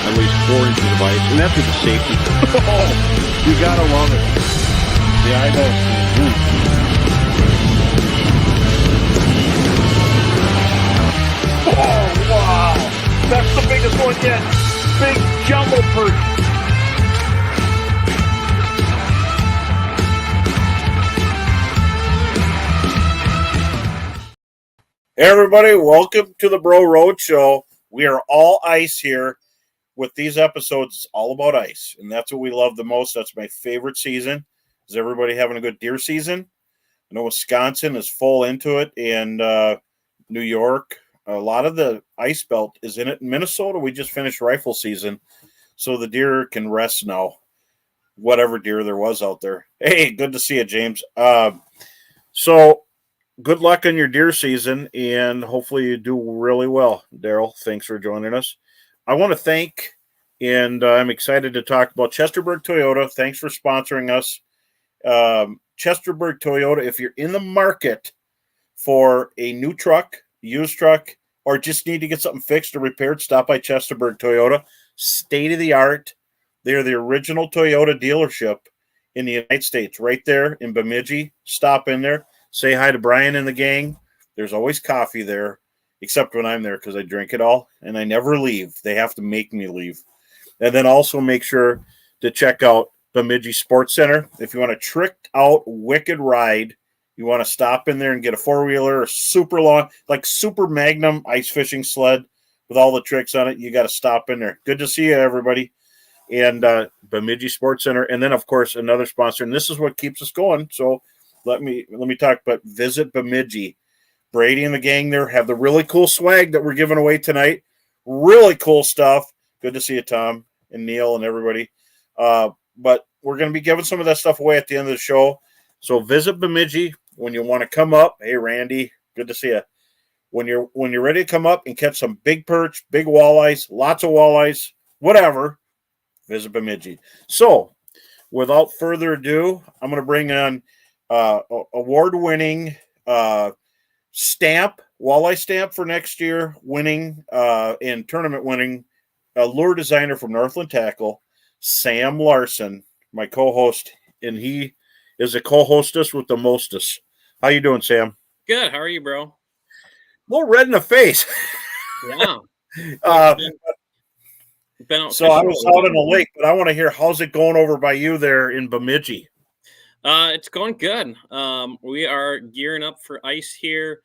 at least 4 inches of ice, and that's with the safety. Oh, you gotta love it. The eyeballs. Oh, wow. That's the biggest one yet. Big jumbo perch. Hey everybody, welcome to the Roadshow. We are all ice here. With these episodes, it's all about ice, and that's what we love the most. That's my favorite season. Is everybody having a good deer season? I know Wisconsin is full into it, and New York. A lot of the ice belt is in it. In Minnesota, we just finished rifle season, so the deer can rest now. Whatever deer there was out there. Hey, good to see you, James. So good luck on your deer season, and hopefully you do really well. Daryl, thanks for joining us. I want to thank, and I'm excited to talk about Chesterburg Toyota. Thanks for sponsoring us. Chesterburg Toyota, if you're in the market for a new truck, used truck, or just need to get something fixed or repaired, stop by Chesterburg Toyota. State of the art. They're the original Toyota dealership in the United States, right there in Bemidji. Stop in there. Say hi to Brian and the gang. There's always coffee there, except when I'm there because I drink it all, and I never leave. They have to make me leave. And then also make sure to check out Bemidji Sports Center. If you want a tricked out, wicked ride, you want to stop in there and get a four-wheeler, a super long, like super magnum ice fishing sled with all the tricks on it, you got to stop in there. Good to see you, everybody. And Bemidji Sports Center. And then, of course, another sponsor. And this is what keeps us going. So let me talk about Visit Bemidji. Brady and the gang there have the really cool swag that we're giving away tonight. Really cool stuff. Good to see you, Tom and Neil and everybody. But we're going to be giving some of that stuff away at the end of the show. So visit Bemidji when you want to come up. Hey, Randy, good to see you. When you're ready to come up and catch some big perch, big walleyes, lots of walleyes, whatever, visit Bemidji. So without further ado, I'm going to bring on award-winning walleye stamp for next year, winning and tournament winning lure designer from Northland Tackle, Sam Larsen, my co-host, and he is a co-hostess with the mostest. How you doing, Sam? Good. How are you, bro? A little red in the face. Yeah. So I was out in the lake, but I want to hear, how's it going over by you there in Bemidji? It's going good. We are gearing up for ice here.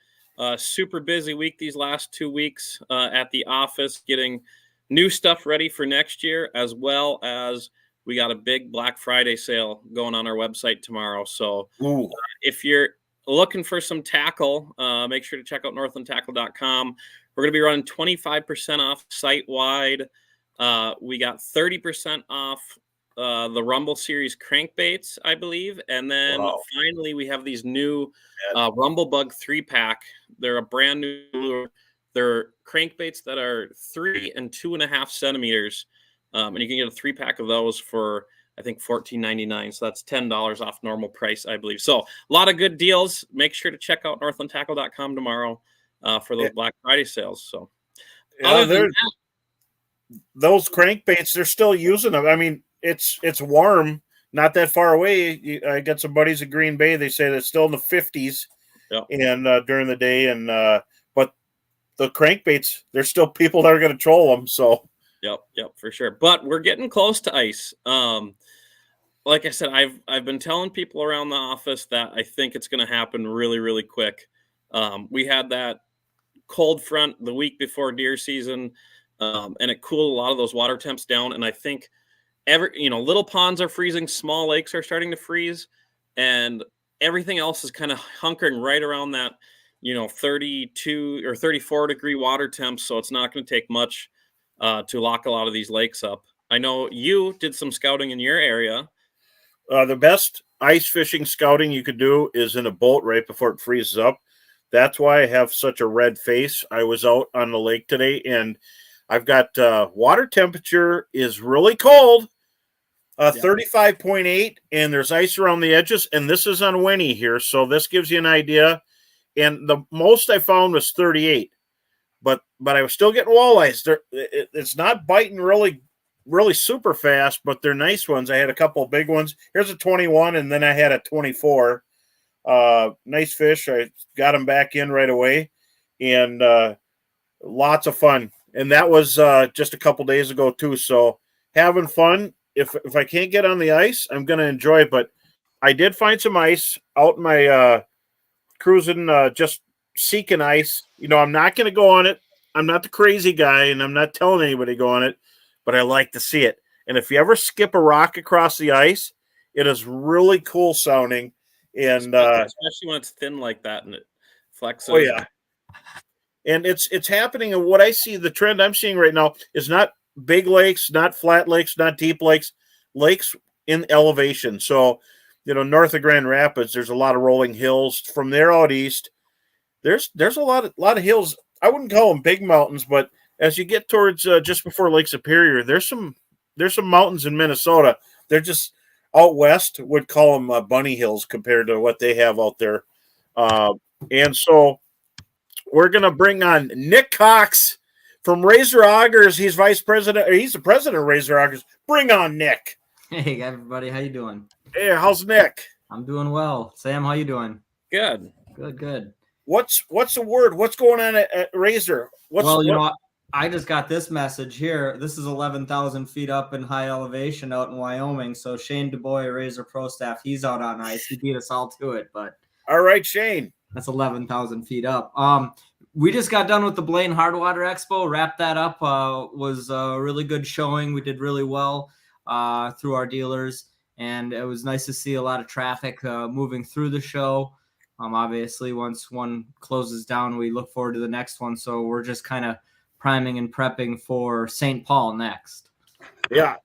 Super busy week these last 2 weeks at the office, getting new stuff ready for next year, as well as we got a big Black Friday sale going on our website tomorrow. So if you're looking for some tackle, make sure to check out northlandtackle.com. We're going to be running 25% off site-wide. We got 30% off the Rumble Series crankbaits, I believe. And then finally, we have these new Rumble Bug 3-pack. They're a brand new lure. They're crankbaits that are 3 and 2.5 centimeters. And you can get a 3-pack of those for, I think, $14.99. So that's $10 off normal price, I believe. So a lot of good deals. Make sure to check out northlandtackle.com tomorrow for those Black Friday sales. So other than that, those crankbaits, they're still using them. I mean, it's warm, not that far away. I got some buddies at Green Bay. They say that it's still in the 50s and during the day. And but the crankbaits, there's still people that are going to troll them. So Yep, for sure. But we're getting close to ice. Like I said, I've been telling people around the office that I think it's going to happen really, really quick. We had that cold front the week before deer season, and it cooled a lot of those water temps down. And I think little ponds are freezing, small lakes are starting to freeze, and everything else is kind of hunkering right around that, 32 or 34 degree water temps. So it's not going to take much to lock a lot of these lakes up. I know you did some scouting in your area. The best ice fishing scouting you could do is in a boat right before it freezes up. That's why I have such a red face. I was out on the lake today, and I've got water temperature is really cold, 35.8, and there's ice around the edges, and this is on Winnie here, so this gives you an idea. And the most I found was 38. But I was still getting walleyes. It's not biting really really super fast, but they're nice ones. I had a couple of big ones. Here's a 21, and then I had a 24. Nice fish. I got them back in right away, and lots of fun. And that was just a couple days ago too. So having fun. If I can't get on the ice, I'm going to enjoy it. But I did find some ice out in my cruising, just seeking ice. I'm not going to go on it. I'm not the crazy guy, and I'm not telling anybody to go on it, but I like to see it. And if you ever skip a rock across the ice, it is really cool sounding. And especially when it's thin like that and it flexes. Oh yeah, and it's happening. And what I see, the trend I'm seeing right now is not big lakes, not flat lakes, not deep lakes, lakes in elevation. So, north of Grand Rapids, there's a lot of rolling hills. From there out east, there's a lot of hills. I wouldn't call them big mountains, but as you get towards just before Lake Superior, there's some mountains in Minnesota. They're just out west would call them bunny hills compared to what they have out there. And so we're going to bring on Nick Cox from Razor Augers. He's vice president, or he's the president of Razor Augers. Bring on Nick. Hey everybody, how you doing? Hey, how's Nick? I'm doing well. Sam, how you doing? Good. Good. What's the word? What's going on at Razor? I just got this message here. This is 11,000 feet up in high elevation out in Wyoming. So Shane DuBois, Razor Pro Staff, he's out on ice. He beat us all to it, but all right, Shane. That's 11,000 feet up. We just got done with the Blaine Hardwater Expo. Wrapped that up. Was a really good showing. We did really well through our dealers, and it was nice to see a lot of traffic moving through the show. Obviously, once one closes down, we look forward to the next one. So we're just kind of priming and prepping for St. Paul next. Yeah,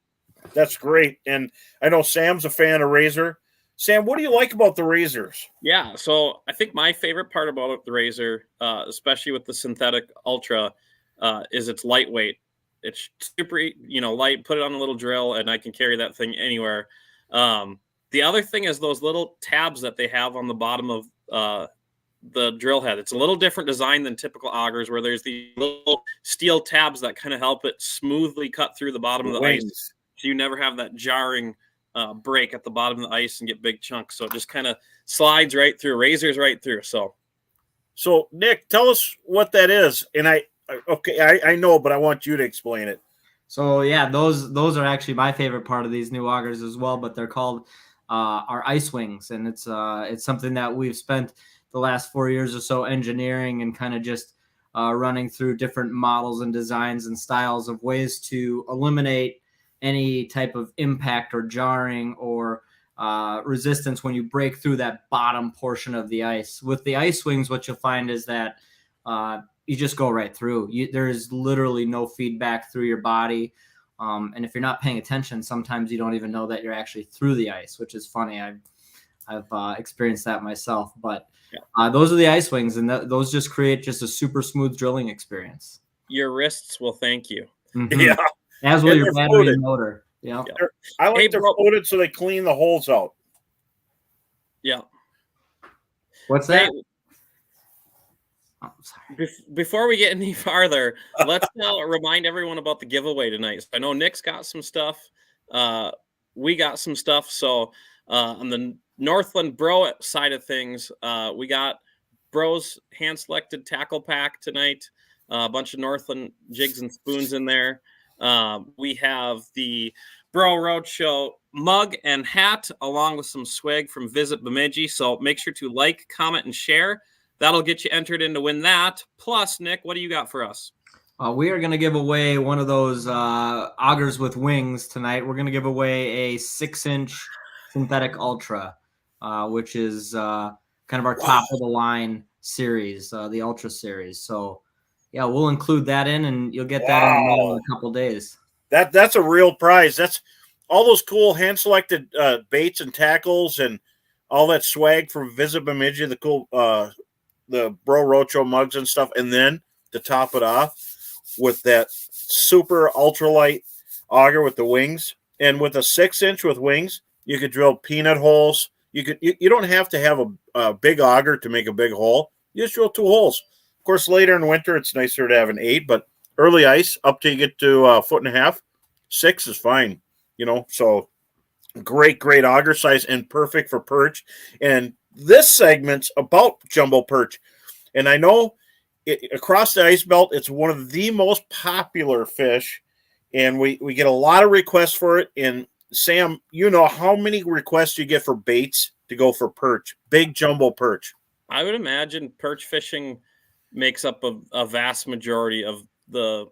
that's great. And I know Sam's a fan of Razor. Sam, what do you like about the Razors? Yeah, so I think my favorite part about the Razor, especially with the synthetic Ultra, is it's lightweight. It's super, light. Put it on a little drill, and I can carry that thing anywhere. The other thing is those little tabs that they have on the bottom of the drill head. It's a little different design than typical augers, where there's these little steel tabs that kind of help it smoothly cut through the bottom of the ice. So you never have that jarring break at the bottom of the ice and get big chunks. So it just kind of slides right through, razors right through. So Nick, tell us what that is. And I know, but I want you to explain it. So yeah, those are actually my favorite part of these new augers as well, but they're called our ice wings. And it's something that we've spent the last 4 years or so engineering and kind of just running through different models and designs and styles of ways to eliminate any type of impact or jarring or resistance when you break through that bottom portion of the ice. With the ice wings, what you'll find is that you just go right through. There's literally no feedback through your body. And if you're not paying attention, sometimes you don't even know that you're actually through the ice, which is funny. I've experienced that myself. But those are the ice wings, and those just create just a super smooth drilling experience. Your wrists will thank you. Mm-hmm. Yeah. As will your battery and motor. Yeah. I like to floated so they clean the holes out. Yeah. What's that? Oh, sorry. Before we get any farther, let's remind everyone about the giveaway tonight. So I know Nick's got some stuff. We got some stuff. So on the Northland Bro side of things, we got Bro's hand-selected tackle pack tonight. A bunch of Northland jigs and spoons in there. We have the Bro Roadshow mug and hat, along with some swag from Visit Bemidji. So make sure to like, comment, and share. That'll get you entered in to win that. Plus, Nick, what do you got for us? We are going to give away one of those augers with wings tonight. We're going to give away a 6-inch synthetic Ultra, which is kind of our top of the line series, the Ultra series. So, yeah, we'll include that in, and you'll get that in the mail in a couple days. That's a real prize. That's all those cool hand-selected baits and tackles and all that swag from Visit Bemidji, the cool the Bro Roadshow mugs and stuff, and then to top it off with that super ultralight auger with the wings, and with a 6-inch with wings, you could drill peanut holes. You don't have to have a big auger to make a big hole. You just drill 2 holes. Of course, later in winter, it's nicer to have an 8, but early ice up till you get to 1.5 foot, 6 is fine, so great auger size and perfect for perch. And this segment's about jumbo perch. And I know across the ice belt, it's one of the most popular fish, and we get a lot of requests for it. And Sam, how many requests you get for baits to go for perch, big jumbo perch? I would imagine perch fishing makes up a vast majority of the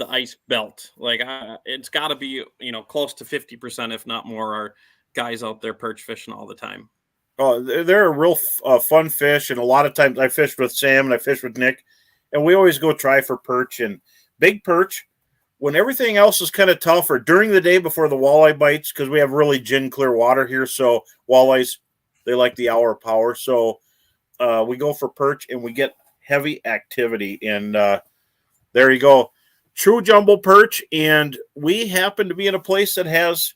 ice belt. Like it's got to be, close to 50%, if not more, are guys out there perch fishing all the time. Oh, they're a real fun fish, and a lot of times I fished with Sam and I fished with Nick, and we always go try for perch and big perch when everything else is kind of tough, or during the day before the walleye bites, because we have really gin clear water here. So walleyes, they like the hour power. So we go for perch and we get heavy activity, and there you go. True jumbo perch, and we happen to be in a place that has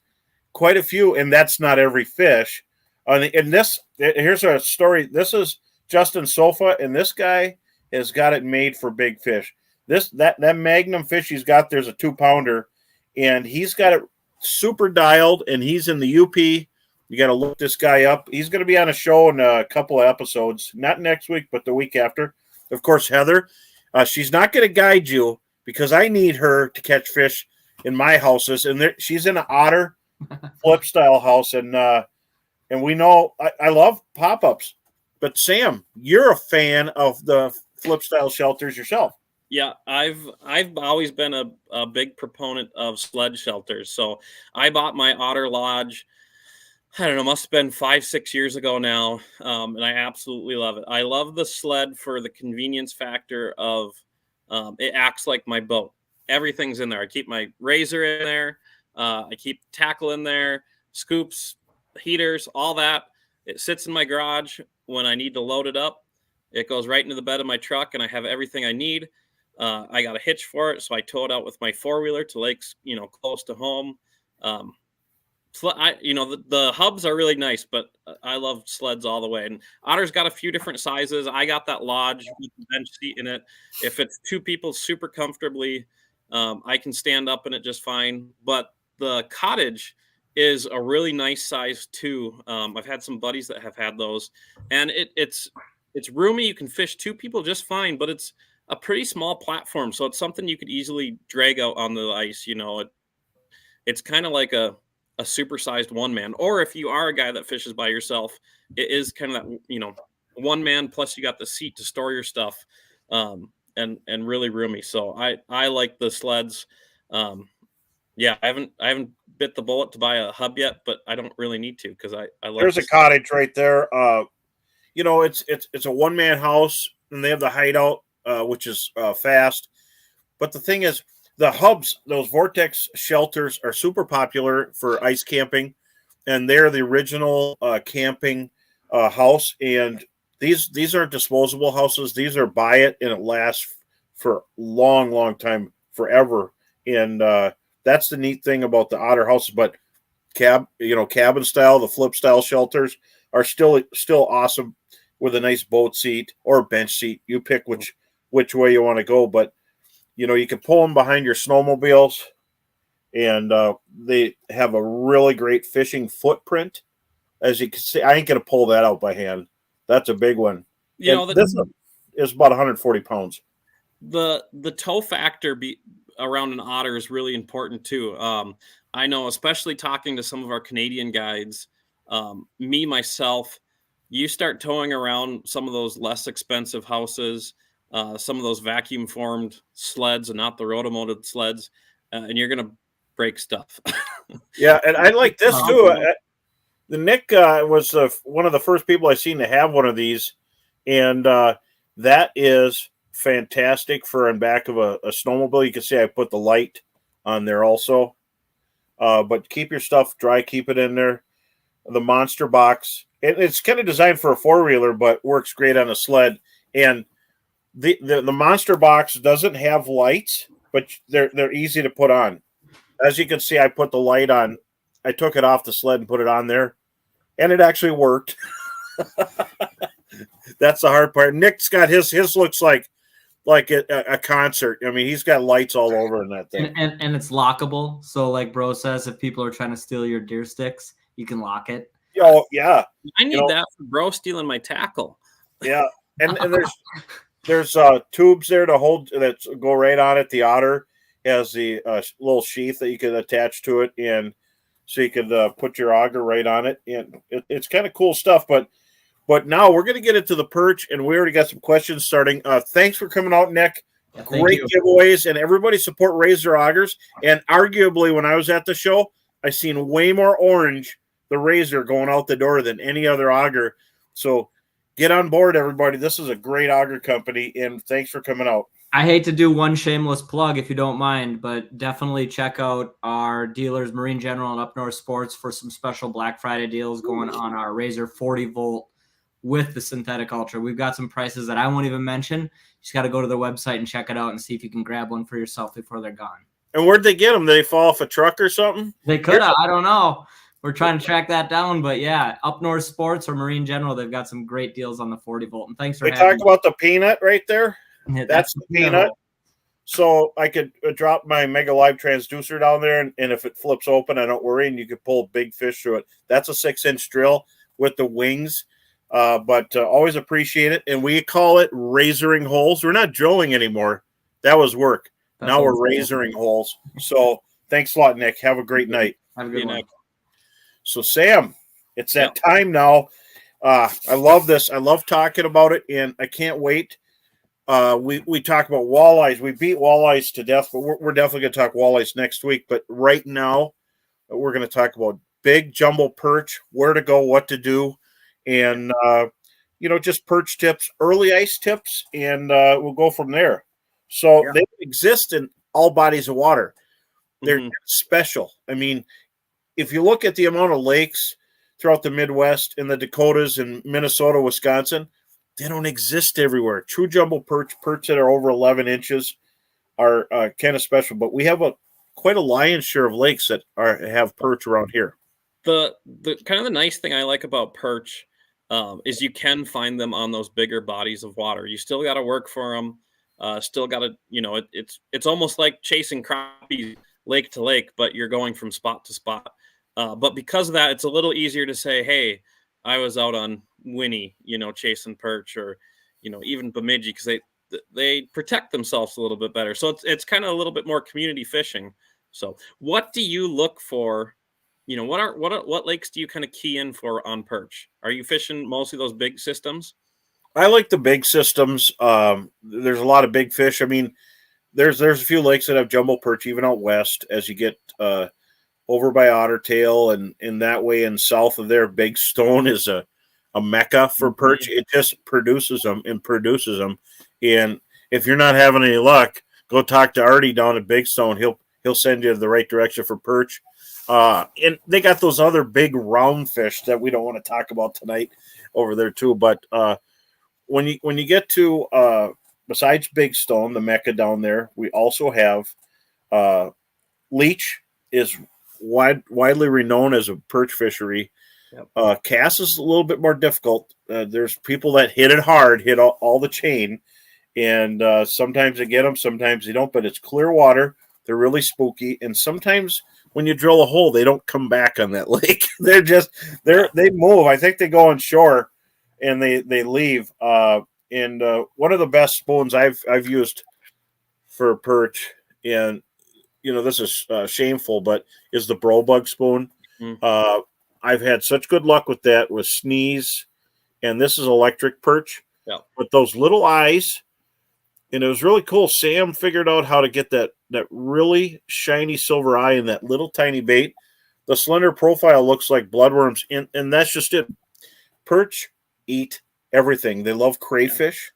quite a few, and that's not every fish. And here's a story. This is Justin Sofa, and this guy has got it made for big fish. That magnum fish he's got there's a 2-pounder, and he's got it super dialed, and he's in the UP. You got to look this guy up. He's going to be on a show in a couple of episodes, not next week, but the week after. Of course, Heather, she's not going to guide you, because I need her to catch fish in my houses, and she's in an otter flip style house, and we know I love pop-ups, but Sam, you're a fan of the flip style shelters yourself. Yeah, I've always been a big proponent of sled shelters. So I bought my Otter Lodge, I don't know, must have been 5-6 years ago now, and I absolutely love it. I love the sled for the convenience factor of it acts like my boat. Everything's in there. I keep my razor in there. I keep tackle in there, scoops, heaters, all that. It sits in my garage. When I need to load it up, it goes right into the bed of my truck, and I have everything I need. I got a hitch for it, so I tow it out with my 4-wheeler to lakes, close to home. The hubs are really nice, but I love sleds all the way. And Otter's got a few different sizes. I got that Lodge with the bench seat in it. If it's 2 people super comfortably, I can stand up in it just fine. But the Cottage is a really nice size too. I've had some buddies that have had those, and it's roomy. You can fish 2 people just fine, but it's a pretty small platform, so it's something you could easily drag out on the ice. It's kind of like a supersized one-man, or if you are a guy that fishes by yourself, it is kind of that, one man plus you got the seat to store your stuff, and really roomy. So I like the sleds. Yeah, I haven't bit the bullet to buy a hub yet, but I don't really need to, because I love. There's a Cottage right there. It's a one-man house, and they have the hideout, which is fast. But the thing is, the hubs, those Vortex shelters, are super popular for ice camping, and they're the original camping house. And these aren't disposable houses; these are buy it and it lasts for a long time, forever. And that's the neat thing about the Otter houses. But cabin style, the flip style shelters are still awesome with a nice boat seat or bench seat. You pick which way you want to go, but you can pull them behind your snowmobiles, and they have a really great fishing footprint. As you can see, I ain't going to pull that out by hand. That's a big one. This is about 140 pounds. The tow factor around an otter is really important too. I know, especially talking to some of our Canadian guides, myself, you start towing around some of those less expensive houses, some of those vacuum formed sleds and not the rotomolded sleds, and you're going to break stuff. Yeah. And I like this too. The Nick was one of the first people I seen to have one of these, and that is fantastic for on back of a snowmobile. You can see I put the light on there also, but keep your stuff dry, keep it in there. The monster box, it's kind of designed for a 4-wheeler, but works great on a sled. And the monster box doesn't have lights, but they're easy to put on. As you can see, I put the light on. I took it off the sled and put it on there, and it actually worked. That's the hard part. Nick's got his looks like like a concert. I mean, he's got lights all over in that thing. And it's lockable. So like Bro says, if people are trying to steal your deer sticks, you can lock it. Oh yeah, I need that for Bro stealing my tackle. Yeah, and there's tubes there to hold that go right on it. The otter has the little sheath that you can attach to it, and so you could put your auger right on it, and it's kind of cool stuff. But now we're going to get into the perch, and we already got some questions starting. Thanks for coming out, Nick. Yeah, Great giveaways, and everybody support Razor augers. And arguably, when I was at the show, I seen way more orange, the Razor, going out the door than any other auger. So get on board, everybody. This is a great auger company, and thanks for coming out. I hate to do one shameless plug if you don't mind, but definitely check out our dealers, Marine General and Up North Sports, for some special Black Friday deals going on our Razor 40 volt with the synthetic ultra. We've got some prices that I won't even mention. You just got to go to their website and check it out and see if you can grab one for yourself before they're gone. And where'd they get them? Did they fall off a truck or something? They could have. I don't know. We're trying to track that down, but yeah, Up North Sports or Marine General, they've got some great deals on the 40 volt. And thanks for having me. We talked about the peanut right there. Yeah, that's the peanut. So I could drop my Mega Live transducer down there, and if it flips open, I don't worry, and you could pull big fish through it. That's a 6-inch drill with the wings, but always appreciate it. And we call it razoring holes. We're not drilling anymore. That was work. Now we're razoring holes. So thanks a lot, Nick. Have a great night. Have a good night. So, Sam, it's that time now. I love this. I love talking about it, and I can't wait. We talk about walleyes. We beat walleyes to death, but we're definitely going to talk walleyes next week. But right now, we're going to talk about big jumbo perch, where to go, what to do, and just perch tips, early ice tips, and we'll go from there. So they exist in all bodies of water. They're special. I mean, if you look at the amount of lakes throughout the Midwest, in the Dakotas, and Minnesota, Wisconsin, they don't exist everywhere. True jumbo perch that are over 11 inches are kind of special, but we have quite a lion's share of lakes that have perch around here. The kind of the nice thing I like about perch is you can find them on those bigger bodies of water. You still got to work for them. Still got to, it's almost like chasing crappies lake to lake, but you're going from spot to spot. But because of that, it's a little easier to say, hey, I was out on Winnie, chasing perch, or, even Bemidji, because they protect themselves a little bit better. So it's kind of a little bit more community fishing. So what do you look for? What lakes do you kind of key in for on perch? Are you fishing mostly those big systems? I like the big systems. There's a lot of big fish. I mean, there's a few lakes that have jumbo perch, even out west, as you get over by Otter Tail and in that way, and south of there, Big Stone is a mecca for perch. It just produces them. And if you're not having any luck, go talk to Artie down at Big Stone. He'll send you the right direction for perch. And they got those other big round fish that we don't want to talk about tonight over there too. But when you get to besides Big Stone, the mecca down there, we also have Leech is widely renowned as a perch fishery. Yep. Cass is a little bit more difficult. There's people that hit it hard, hit all the chain, and sometimes they get them, sometimes they don't. But it's clear water. They're really spooky, and sometimes when you drill a hole, they don't come back on that lake. They move. I think they go on shore and they leave. And one of the best spoons I've used for perch, and this is shameful, but is the Brobug spoon. Mm-hmm. I've had such good luck with that, with sneeze, and this is electric perch. Yeah. With those little eyes, and it was really cool. Sam figured out how to get that really shiny silver eye in that little tiny bait. The slender profile looks like bloodworms, and that's just it. Perch eat everything. They love crayfish.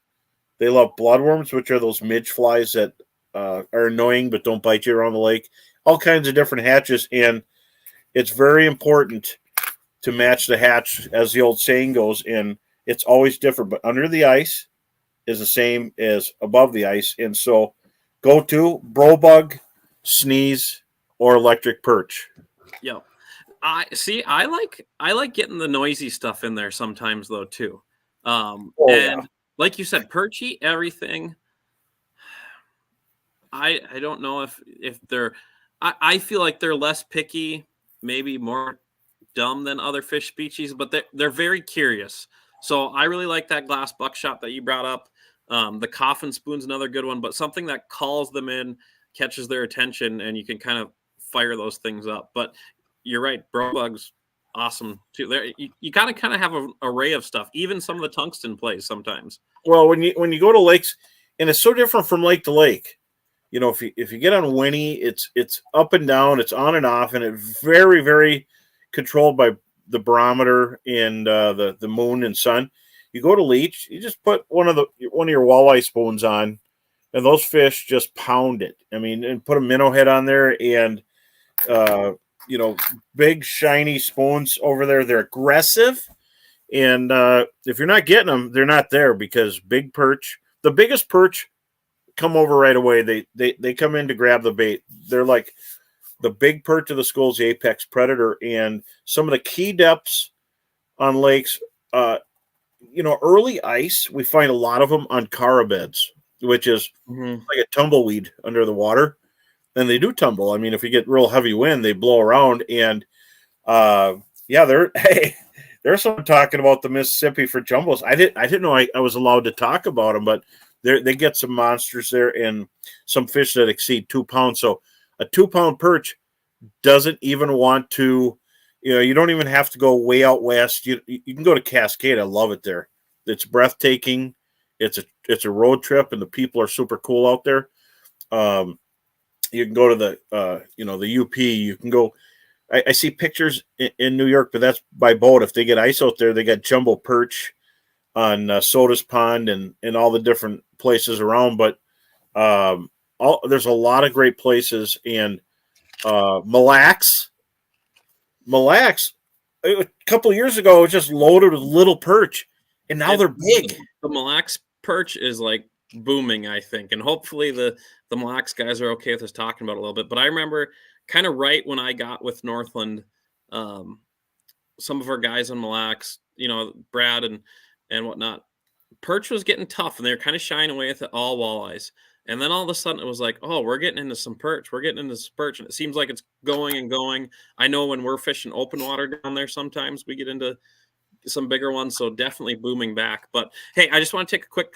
They love bloodworms, which are those midge flies that are annoying but don't bite you around the lake. All kinds of different hatches, and it's very important to match the hatch, as the old saying goes, and it's always different. But under the ice is the same as above the ice, and so go to Brobug, sneeze, or electric perch. Yeah, I like getting the noisy stuff in there sometimes though too. Like you said, perch eat everything. I don't know if they're. I feel like they're less picky, maybe more dumb than other fish species, but they're very curious. So I really like that glass buckshot that you brought up. The coffin spoon's another good one, but something that calls them in, catches their attention, and you can kind of fire those things up. But you're right, bro bugs, awesome too. There, you gotta kind of have an array of stuff. Even some of the tungsten plays sometimes. Well, when you go to lakes, and it's so different from lake to lake. You know, if you get on Winnie, it's up and down, it's on and off, and it's very, very controlled by the barometer and the moon and sun. You go to Leech, you just put one of your walleye spoons on, and those fish just pound it. I mean, and put a minnow head on there, and you know, big shiny spoons over there. They're aggressive, and if you're not getting them, they're not there because big perch, the biggest perch, come over right away. They come in to grab the bait. They're like the big perch of the school's the apex predator, and some of the key depths on lakes. You know, early ice, we find a lot of them on cara beds, which is like a tumbleweed under the water. And they do tumble. I mean, if you get real heavy wind, they blow around. And yeah, there's someone talking about the Mississippi for jumbos. I didn't know I was allowed to talk about them, but they get some monsters there and some fish that exceed 2 pounds. So a 2-pound perch doesn't even want to. You know, you don't even have to go way out west. You can go to Cascade. I love it there. It's breathtaking. It's a road trip, and the people are super cool out there. You can go to the the UP. You can go. I see pictures in New York, but that's by boat. If they get ice out there, they got jumbo perch on Sodas Pond and all the different places around. But there's a lot of great places, and Mille Lacs, a couple of years ago, it was just loaded with little perch, and now they're big. The Mille Lacs perch is like booming, I think, and hopefully the Mille Lacs guys are okay with us talking about it a little bit. But I remember kind of right when I got with Northland, some of our guys on Mille Lacs, you know, Brad and whatnot, perch was getting tough, and they were kind of shying away with it, all walleyes. And then all of a sudden it was like, oh, we're getting into some perch. We're getting into some perch. And it seems like it's going and going. I know when we're fishing open water down there, sometimes we get into some bigger ones. So definitely booming back. But hey, I just want to take a quick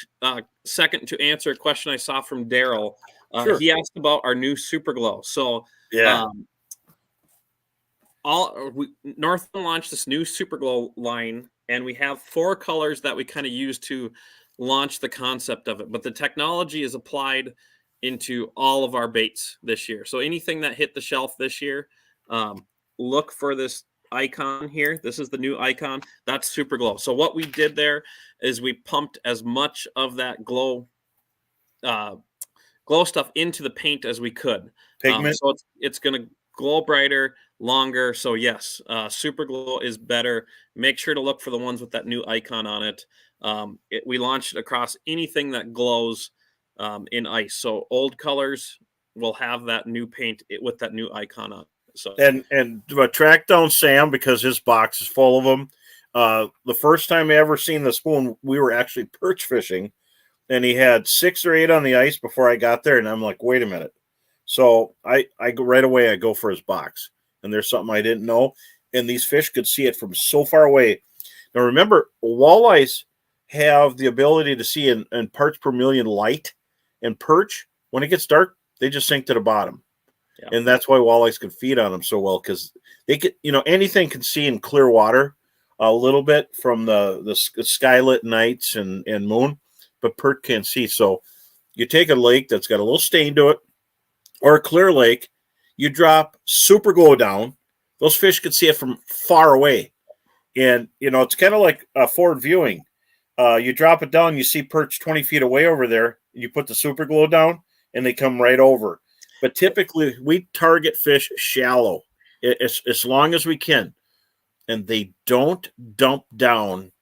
second to answer a question I saw from Daryl. Sure. He asked about our new Super Glow. So Yeah. Northland launched this new Super Glow line, and we have 4 colors that we kind of use to launch the concept of it, but the technology is applied into all of our baits this year. So anything that hit the shelf this year, look for this icon here. This is the new icon. That's Super Glow. So what we did there is we pumped as much of that glow stuff into the paint as we could. Pigment. So it's going to glow brighter, longer. So yes, Super Glow is better. Make sure to look for the ones with that new icon on it. We launched it across anything that glows in ice. So old colors will have that new paint with that new icon on it. So and track down Sam because his box is full of them. The first time I ever seen the spoon, we were actually perch fishing, and he had 6 or 8 on the ice before I got there, and I'm like, wait a minute. So I go right away. I go for his box, and there's something I didn't know, and these fish could see it from so far away. Now remember, walleyes have the ability to see in parts per million light, and perch, when it gets dark, they just sink to the bottom. Yeah. And that's why walleyes can feed on them so well, because they could, anything can see in clear water a little bit from the skylit nights and moon, but perch can't see. So you take a lake that's got a little stain to it, or a clear lake, you drop Super Glow down, those fish can see it from far away. And, it's kind of like forward viewing. You drop it down, you see perch 20 feet away over there, you put the Super Glow down, and they come right over. But typically, we target fish shallow as long as we can, and they don't dump down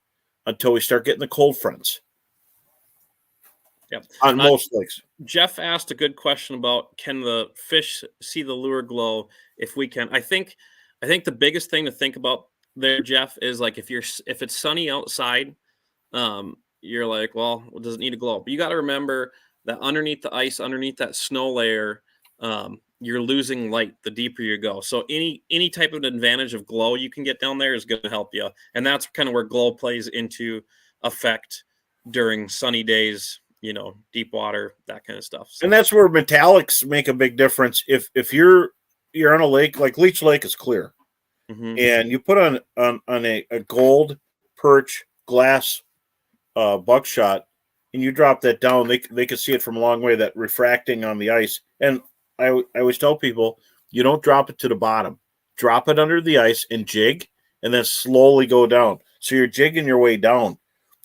until we start getting the cold fronts. Yep. On most lakes. Jeff asked a good question about, can the fish see the lure glow if we can? I think the biggest thing to think about there, Jeff, is like if it's sunny outside, you're like, well, does it need to glow? But you got to remember, that underneath the ice, underneath that snow layer, you're losing light the deeper you go. So any type of advantage of glow you can get down there is going to help you, and that's kind of where glow plays into effect during sunny days. Deep water, that kind of stuff. So. And that's where metallics make a big difference. If you're on a lake, like Leech Lake is clear, and you put on a gold perch glass buckshot, and you drop that down, they can see it from a long way, that refracting on the ice. And I always tell people, you don't drop it to the bottom. Drop it under the ice and jig, and then slowly go down. So you're jigging your way down.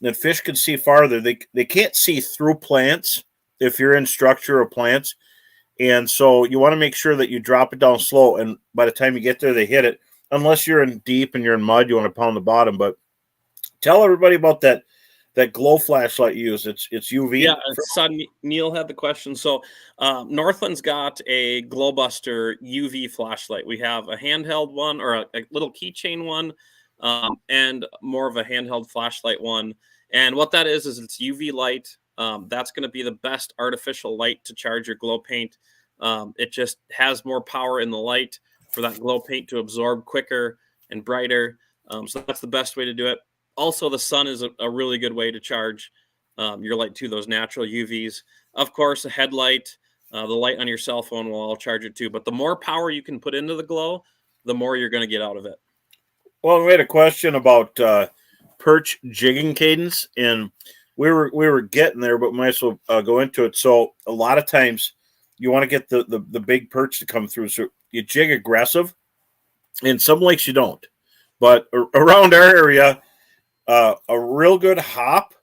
And fish can see farther. They can't see through plants if you're in structure of plants. And so you want to make sure that you drop it down slow. And by the time you get there, they hit it. Unless you're in deep and you're in mud, you want to pound the bottom. But tell everybody about that glow flashlight you use. It's UV. Yeah, Neil had the question. So Northland's got a Glowbuster UV flashlight. We have a handheld one, or a little keychain one, and more of a handheld flashlight one. And what that is it's UV light. That's going to be the best artificial light to charge your glow paint. It just has more power in the light for that glow paint to absorb quicker and brighter. So that's the best way to do it. Also, the sun is a really good way to charge your light too, those natural UVs. Of course, a headlight, the light on your cell phone will all charge it too. But the more power you can put into the glow, the more you're going to get out of it. Well, we had a question about perch jigging cadence, and we were getting there, but might as well go into it. So a lot of times you want to get the big perch to come through. So you jig aggressive. In some lakes you don't. But around our area, a real good hop,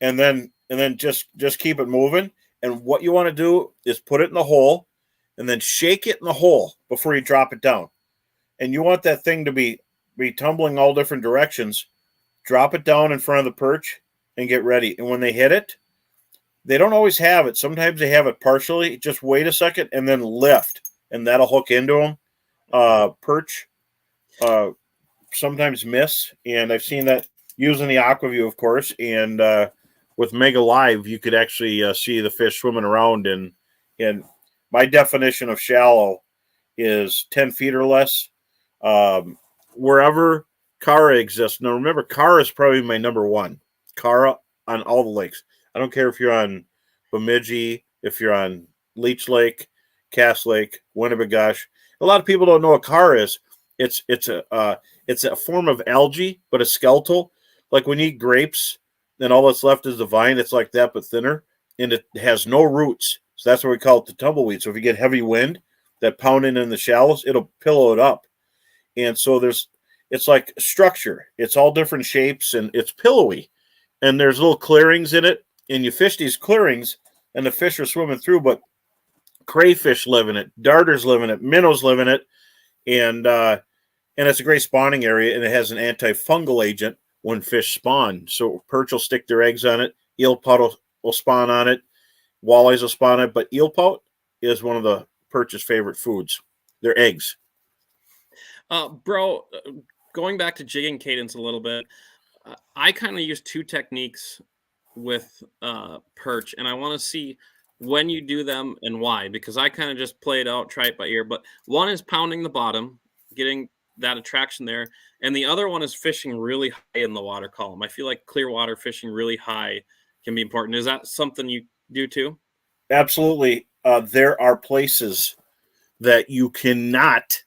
and then just keep it moving. And what you want to do is put it in the hole, and then shake it in the hole before you drop it down. And you want that thing to be tumbling all different directions. Drop it down in front of the perch and get ready. And when they hit it, they don't always have it. Sometimes they have it partially. Just wait a second and then lift, and that'll hook into them. Perch sometimes miss, and I've seen that using the AquaView, of course, and with Mega Live, you could actually see the fish swimming around. And my definition of shallow is 10 feet or less. Wherever Cara exists. Now, remember, Cara is probably my number one. Cara on all the lakes. I don't care if you're on Bemidji, if you're on Leech Lake, Cass Lake, Winnipegosh. A lot of people don't know what Cara is. It's a form of algae, but a skeletal. Like when you eat grapes, then all that's left is the vine. It's like that, but thinner, and it has no roots. So that's what we call it, the tumbleweed. So if you get heavy wind, that pounding in the shallows, it'll pillow it up. And so it's like structure. It's all different shapes, and it's pillowy. And there's little clearings in it, and you fish these clearings, and the fish are swimming through, but crayfish live in it, darters live in it, minnows live in it, and it's a great spawning area, and it has an antifungal agent when fish spawn. So perch will stick their eggs on it, eel pout will spawn on it, walleyes will spawn on it, but eel pout is one of the perch's favorite foods. Their eggs. Bro, going back to jigging cadence a little bit, I kind of use two techniques with perch, and I want to see when you do them and why, because I kind of just play it out, try it by ear. But one is pounding the bottom, getting that attraction there, and the other one is fishing really high in the water column. I feel like clear water fishing really high can be important. Is that something you do too? Absolutely. There are places that you cannot,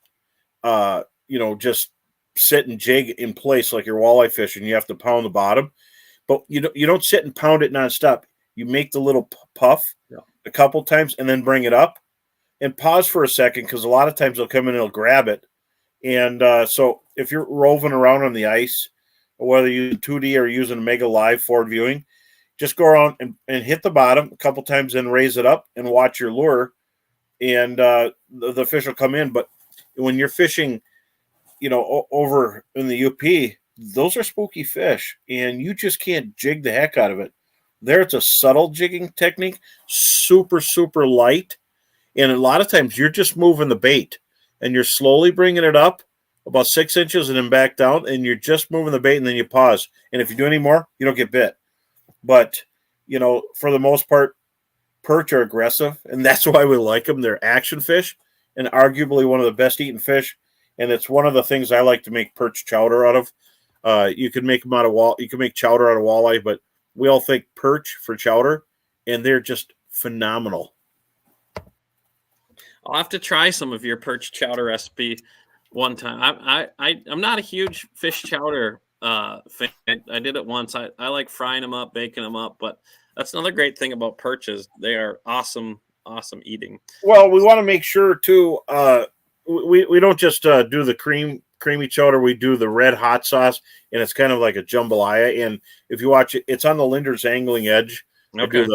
just sit and jig in place like your walleye fishing. You have to pound the bottom, but you don't sit and pound it nonstop. You make the little puff a couple times and then bring it up and pause for a second, because a lot of times they'll come in and they'll grab it. And so if you're roving around on the ice, whether you're using 2D or using a Mega Live forward viewing, just go around and hit the bottom a couple times, then raise it up and watch your lure, and the fish will come in. But when you're fishing, over in the UP, those are spooky fish, and you just can't jig the heck out of it. There, it's a subtle jigging technique, super, super light. And a lot of times you're just moving the bait, and you're slowly bringing it up about 6 inches and then back down, and you're just moving the bait, and then you pause. And if you do any more, you don't get bit. But, for the most part, perch are aggressive, and that's why we like them. They're action fish, and arguably one of the best eaten fish. And it's one of the things I like to make perch chowder out of. You can make them out of you can make chowder out of walleye, but we all think perch for chowder, and they're just phenomenal. I'll have to try some of your perch chowder recipe one time. I'm not a huge fish chowder fan. I did it once. I like frying them up, baking them up, but that's another great thing about perches. They are awesome eating. Well, we want to make sure too. We don't just do the creamy chowder. We do the red hot sauce, and it's kind of like a jambalaya. And if you watch it, it's on the Linder's Angling Edge. I do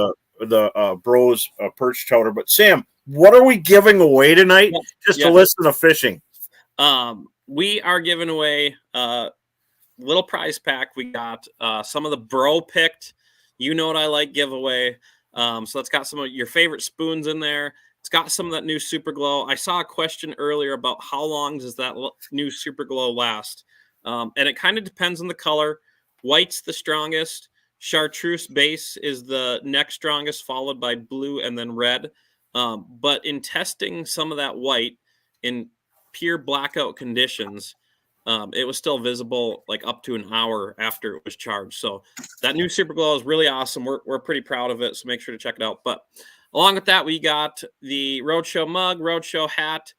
the Bros perch chowder. But Sam, what are we giving away tonight? Just to listen to fishing. We are giving away a little prize pack. We got some of the Bro picked. You know what I like giveaway. So it's got some of your favorite spoons in there. It's got some of that new Super Glow. I saw a question earlier about how long does that new Super Glow last? And it kind of depends on the color. White's the strongest. Chartreuse base is the next strongest, followed by blue and then red. But in testing some of that white in pure blackout conditions, it was still visible like up to an hour after it was charged. So that new Super Glow is really awesome. We're pretty proud of it, so make sure to check it out. But along with that, we got the Roadshow mug, Roadshow hat,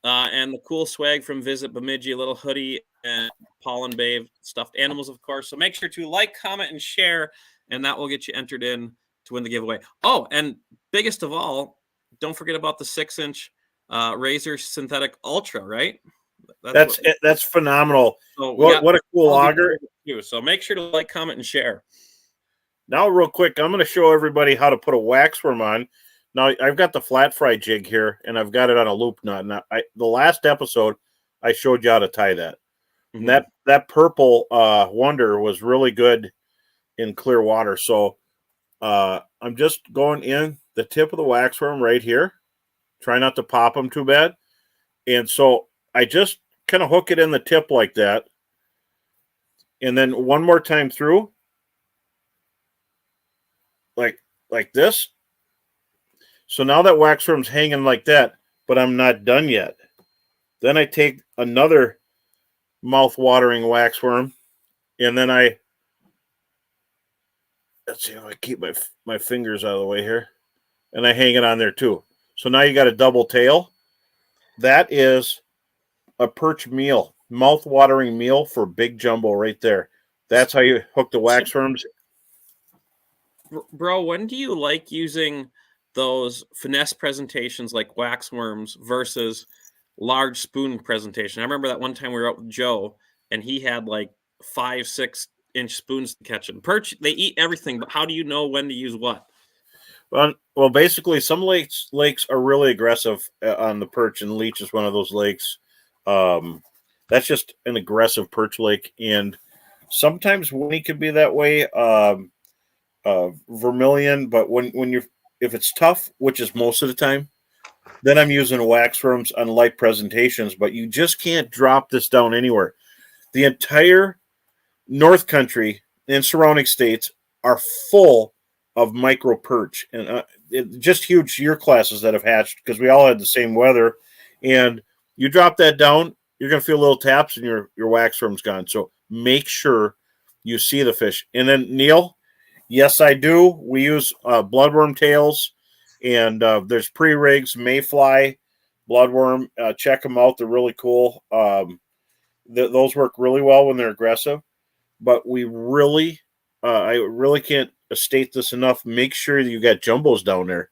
and the cool swag from Visit Bemidji, a little hoodie, and Paul and Babe stuffed animals, of course. So make sure to like, comment, and share, and that will get you entered in to win the giveaway. Oh, and biggest of all, don't forget about the 6-inch Razor Synthetic Ultra, right? That's phenomenal. So what a cool auger. So make sure to like, comment, and share. Now, real quick, I'm going to show everybody how to put a wax worm on. Now, I've got the flat fry jig here, and I've got it on a loop nut. Now, the last episode, I showed you how to tie that. Mm-hmm. And that purple Wonder was really good in clear water. So I'm just going in the tip of the wax worm right here. Try not to pop them too bad. And so I just kind of hook it in the tip like that. And then one more time through. Like this. So now that wax worm's hanging like that, but I'm not done yet. Then I take another mouth-watering wax worm, and then let's see if I keep my fingers out of the way here, and I hang it on there too. So now you got a double tail. That is a perch meal, mouth-watering meal for big jumbo right there. That's how you hook the wax worms. Bro, when do you like using those finesse presentations like wax worms versus large spoon presentation? I remember that one time we were out with Joe, and he had like 5-6-inch spoons to catch them. Perch, they eat everything, but how do you know when to use what? Well, basically, some lakes are really aggressive on the perch, and Leech is one of those lakes. That's just an aggressive perch lake, and sometimes Winnie could be that way. Vermilion, but if it's tough, which is most of the time, then I'm using wax worms on light presentations. But you just can't drop this down anywhere. The entire North Country and surrounding states are full of micro perch, and just huge year classes that have hatched because we all had the same weather. And you drop that down, you're going to feel little taps, and your wax worm's gone. So make sure you see the fish. And then Neil. Yes, I do. We use bloodworm tails, and there's pre-rigs, mayfly, bloodworm. Check them out. They're really cool. Those work really well when they're aggressive. But I really can't state this enough. Make sure that you got jumbos down there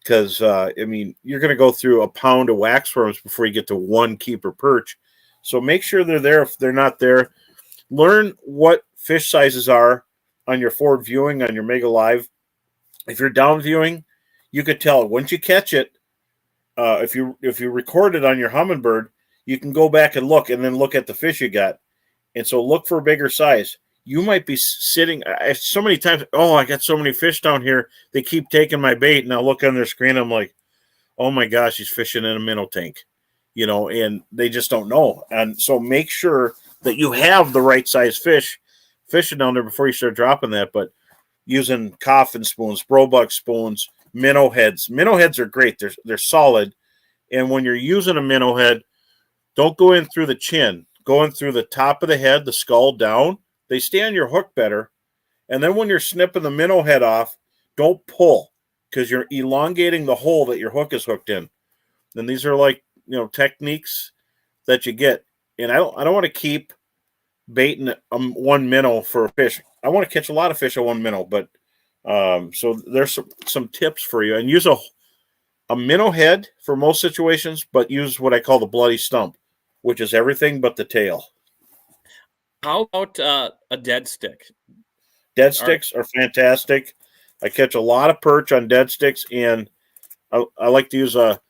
because, you're going to go through a pound of wax worms before you get to one keeper perch. So make sure they're there. If they're not there, learn what fish sizes are on your forward viewing on your Mega Live. If you're down viewing, you could tell once you catch it. If you record it on your Humminbird, you can go back and look at the fish you got. And so look for a bigger size. You might be sitting so many times. Oh, I got so many fish down here. They keep taking my bait. And I look on their screen. I'm like, oh my gosh, he's fishing in a minnow tank, and they just don't know. And so make sure that you have the right size fish fishing down there before you start dropping that. But using coffin spoons, Brobug spoons, minnow heads. Minnow heads are great. They're solid. And when you're using a minnow head, don't go in through the chin. Go in through the top of the head, the skull down. They stay on your hook better. And then when you're snipping the minnow head off, don't pull because you're elongating the hole that your hook is hooked in. And these are like, techniques that you get. And I don't want to keep baiting one minnow for a fish. I want to catch a lot of fish on one minnow, but so there's some tips for you. And use a minnow head for most situations, but use what I call the bloody stump, which is everything but the tail. How about a dead stick? Dead sticks are fantastic. I catch a lot of perch on dead sticks, and I like to use a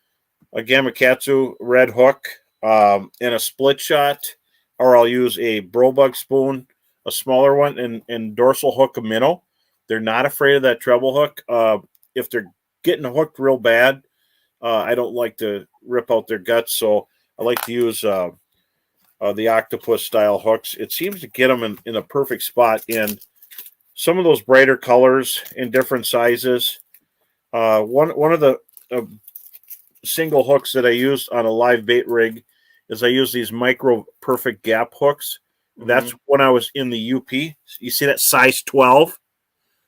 Gamakatsu red hook and a split shot, or I'll use a Brobug spoon, a smaller one, and dorsal hook a minnow. They're not afraid of that treble hook. If they're getting hooked real bad, I don't like to rip out their guts, so I like to use the octopus style hooks. It seems to get them in a perfect spot. And some of those brighter colors in different sizes. One of the single hooks that I used on a live bait rig is I use these micro perfect gap hooks. Mm-hmm. That's when I was in the UP. You see that size 12?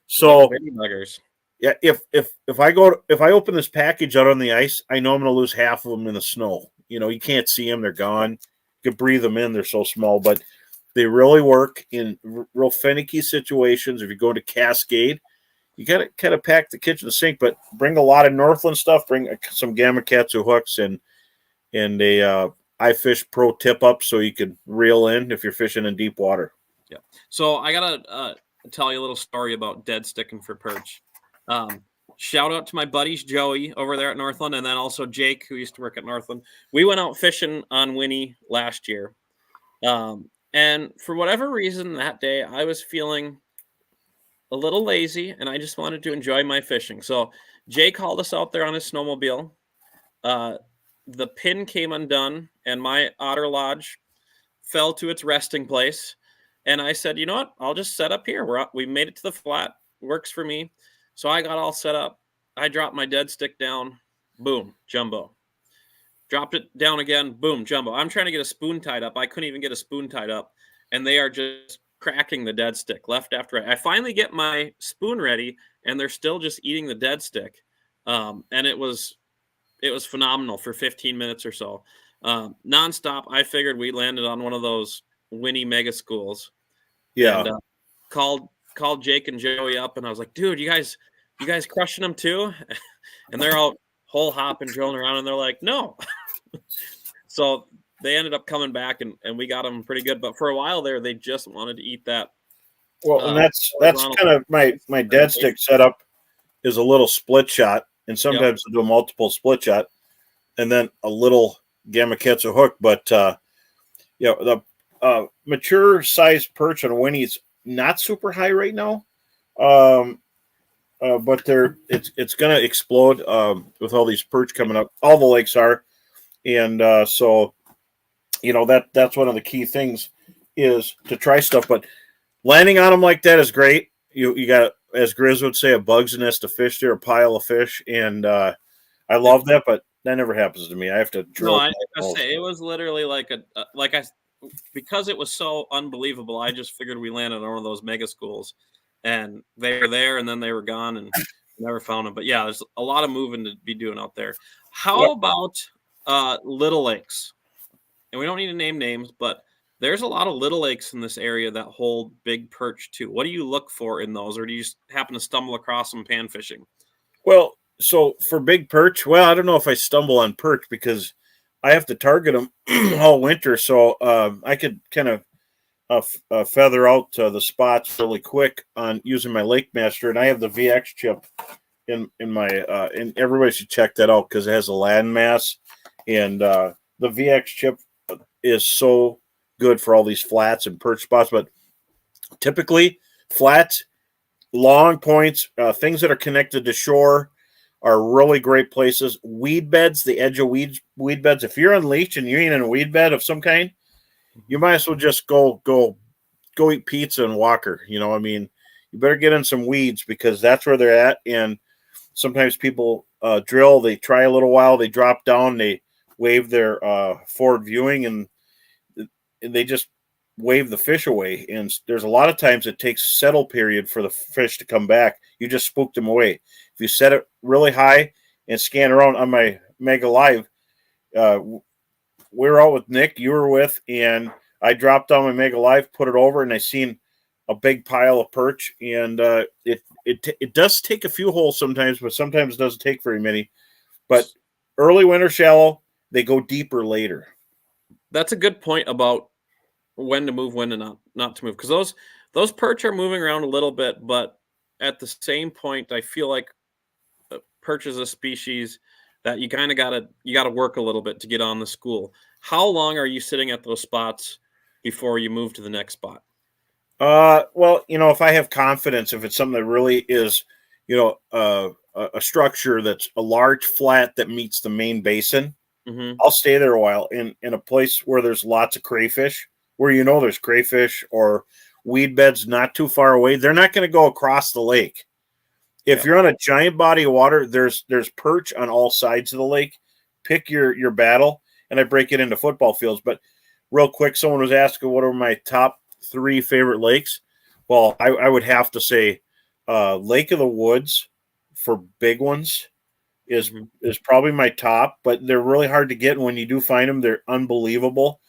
So baby buggers. Yeah, if I open this package out on the ice, I know I'm going to lose half of them in the snow. You can't see them; they're gone. You can breathe them in; they're so small, but they really work in real finicky situations. If you go to Cascade, you got to kind of pack the kitchen sink, but bring a lot of Northland stuff. Bring some Gamakatsu hooks and a iFish Pro tip up so you can reel in if you're fishing in deep water. Yeah. So I gotta tell you a little story about dead sticking for perch. Shout out to my buddies Joey over there at Northland, and then also Jake, who used to work at Northland. We went out fishing on Winnie last year. And for whatever reason that day, I was feeling a little lazy, and I just wanted to enjoy my fishing. So Jay called us out there on his snowmobile. The pin came undone, and my otter lodge fell to its resting place. And I said, you know what? I'll just set up here. We made it to the flat. Works for me. So I got all set up. I dropped my dead stick down. Boom, jumbo. Dropped it down again. Boom, jumbo. I'm trying to get a spoon tied up. I couldn't even get a spoon tied up. And they are just cracking the dead stick left after right. I finally get my spoon ready, and they're still just eating the dead stick. And it was phenomenal for 15 minutes or so. Nonstop. I figured we landed on one of those Winnie mega schools. Yeah. And, called Jake and Joey up, and I was like, dude, you guys crushing them too? And they're all hole hopping, drilling around, and they're like, no. So they ended up coming back, and we got them pretty good. But for a while there, they just wanted to eat that. Well, and that's kind of my dead stick setup is a little split shot, and sometimes I do a multiple split shot, and then a little Gamakatsu hook. But the mature size perch on Winnie's not super high right now, but it's going to explode with all these perch coming up. All the lakes are, and so that's one of the key things is to try stuff. But landing on them like that is great. You got, as Grizz would say, a bug's nest of fish there, a pile of fish, and I love that. But that never happens to me. I have to drill. No, I say it was literally because it was so unbelievable. I just figured we landed on one of those mega schools, and they were there, and then they were gone, and never found them. But yeah, there's a lot of moving to be doing out there. How about little lakes? And we don't need to name names, but there's a lot of little lakes in this area that hold big perch too. What do you look for in those, or do you just happen to stumble across them pan fishing? Well, so for big perch, I don't know if I stumble on perch because I have to target them all winter, so I could kind of feather out the spots really quick on using my Lake Master, and I have the VX chip in my and everybody should check that out because it has a landmass, and the VX chip is so good for all these flats and perch spots. But typically, flats, long points, things that are connected to shore are really great places. Weed beds, the edge of weed beds. If you're unleashed and you ain't in a weed bed of some kind, you might as well just go eat pizza and Walker. You better get in some weeds because that's where they're at. And sometimes people drill, they try a little while, they drop down, they wave their forward viewing, and they just wave the fish away. And there's a lot of times it takes settle period for the fish to come back. You just spooked them away. If you set it really high and scan around on my Mega Live, we were out with Nick, you were with, and I dropped down my Mega Live, put it over, and I seen a big pile of perch. And it does take a few holes sometimes, but sometimes it doesn't take very many. But early winter shallow, they go deeper later. That's a good point about when to move, when to not to move, because those perch are moving around a little bit, but at the same point, I feel like perch is a species that you kind of gotta work a little bit to get on the school. How long are you sitting at those spots before you move to the next spot? Well, if I have confidence, if it's something that really is, a structure that's a large flat that meets the main basin, I'll stay there a while in a place where there's lots of crayfish, where there's crayfish or weed beds not too far away. They're not going to go across the lake. If you're on a giant body of water, there's perch on all sides of the lake. Pick your battle, and I break it into football fields. But real quick, someone was asking what are my top 3 favorite lakes. Well, I would have to say Lake of the Woods for big ones is probably my top, but they're really hard to get. And when you do find them, they're unbelievable.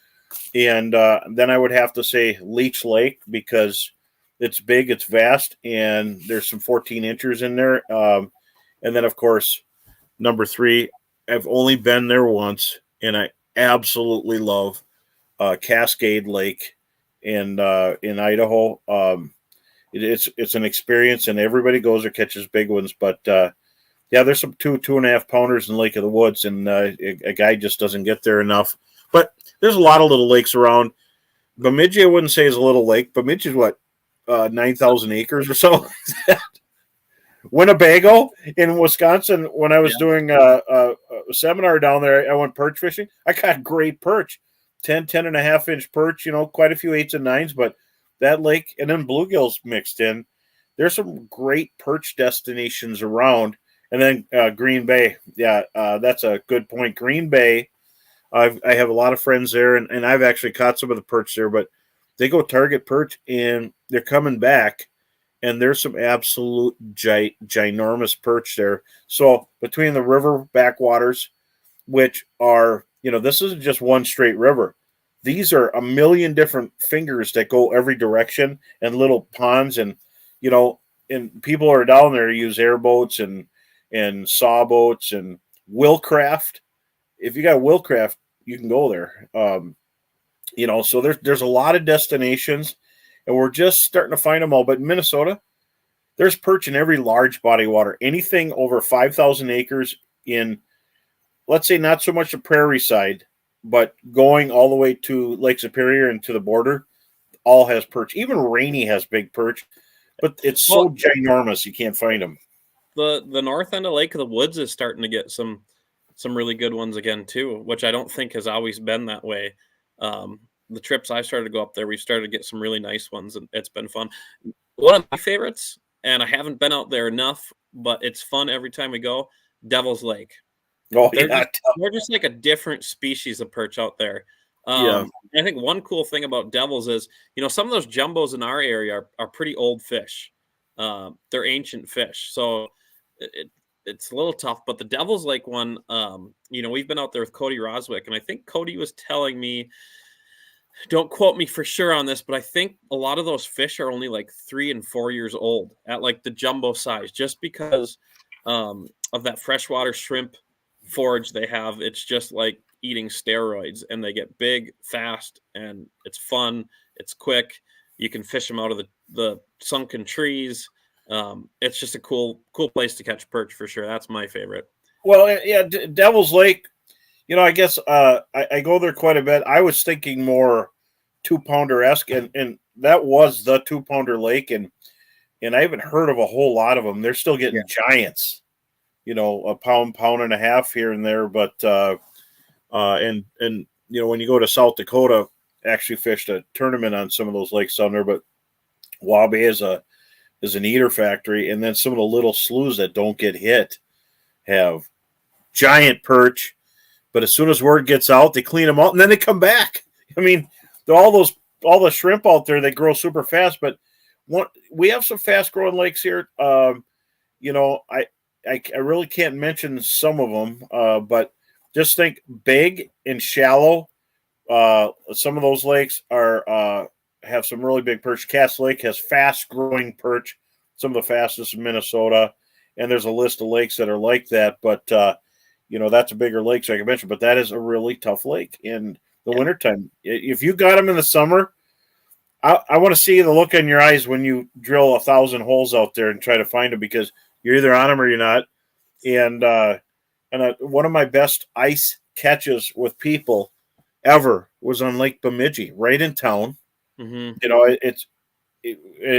And then I would have to say Leech Lake because it's big, it's vast, and there's some 14 inchers in there. And then, of course, number 3, I've only been there once, and I absolutely love Cascade Lake in Idaho. It's an experience, and everybody goes or catches big ones. But there's some 2.5 pounders in Lake of the Woods, and a guy just doesn't get there enough. But there's a lot of little lakes around. Bemidji, I wouldn't say is a little lake. Bemidji is what, 9,000 acres or so. Winnebago in Wisconsin, when I was doing a seminar down there, I went perch fishing. I got great perch, 10.5 inch perch, quite a few 8s and 9s, but that lake, and then bluegills mixed in. There's some great perch destinations around. And then Green Bay. That's a good point. Green Bay, I have a lot of friends there, and I've actually caught some of the perch there, but they go target perch, and they're coming back, and there's some absolute ginormous perch there. So between the river backwaters, which are, this isn't just one straight river. These are a million different fingers that go every direction and little ponds, and, and people are down there use airboats and saw boats and Willcraft. If you got Willcraft, you can go there. So there's a lot of destinations, and we're just starting to find them all. But in Minnesota, there's perch in every large body of water. Anything over 5,000 acres in, let's say, not so much the prairie side, but going all the way to Lake Superior and to the border, all has perch. Even Rainy has big perch, but it's so ginormous you can't find them. The north end of Lake of the Woods is starting to get some really good ones again too, which I don't think has always been that way. The trips I started to go up there, we started to get some really nice ones, and it's been fun. One of my favorites, and I haven't been out there enough, but it's fun every time we go, Devil's Lake. They're just like a different species of perch out there. I think one cool thing about Devils is, some of those jumbos in our area are pretty old fish. They're ancient fish. So it's a little tough, but the Devil's Lake one, we've been out there with Cody Roswick, and I think Cody was telling me, don't quote me for sure on this, but I think a lot of those fish are only like 3 and 4 years old at like the jumbo size, just because of that freshwater shrimp forage they have. It's just like eating steroids, and they get big fast, and it's fun. It's quick. You can fish them out of the sunken trees. It's just a cool place to catch perch for sure. That's my favorite. Well, yeah, Devil's Lake, I guess I go there quite a bit. I was thinking more 2-pounder-esque, and that was the 2-pounder lake, and I haven't heard of a whole lot of them. They're still getting giants, a pound and a half here and there, but and when you go to South Dakota, actually fished a tournament on some of those lakes down there, but Waubee is a is an eater factory, and then some of the little sloughs that don't get hit have giant perch. But as soon as word gets out, they clean them out, and then they come back. I mean, all the shrimp out there, they grow super fast. But we have some fast growing lakes here. You know, I really can't mention some of them, but just think big and shallow. Some of those lakes are have some really big perch. Cass Lake has fast growing perch, some of the fastest in Minnesota, and there's a list of lakes that are like that. But you know, that's a bigger lake, so I can mention. But that is a really tough lake in the wintertime. If you got them in the summer, I want to see the look in your eyes when you drill 1,000 holes out there and try to find them, because you're either on them or you're not. And one of my best ice catches with people ever was on Lake Bemidji, right in town. Mm-hmm. You know,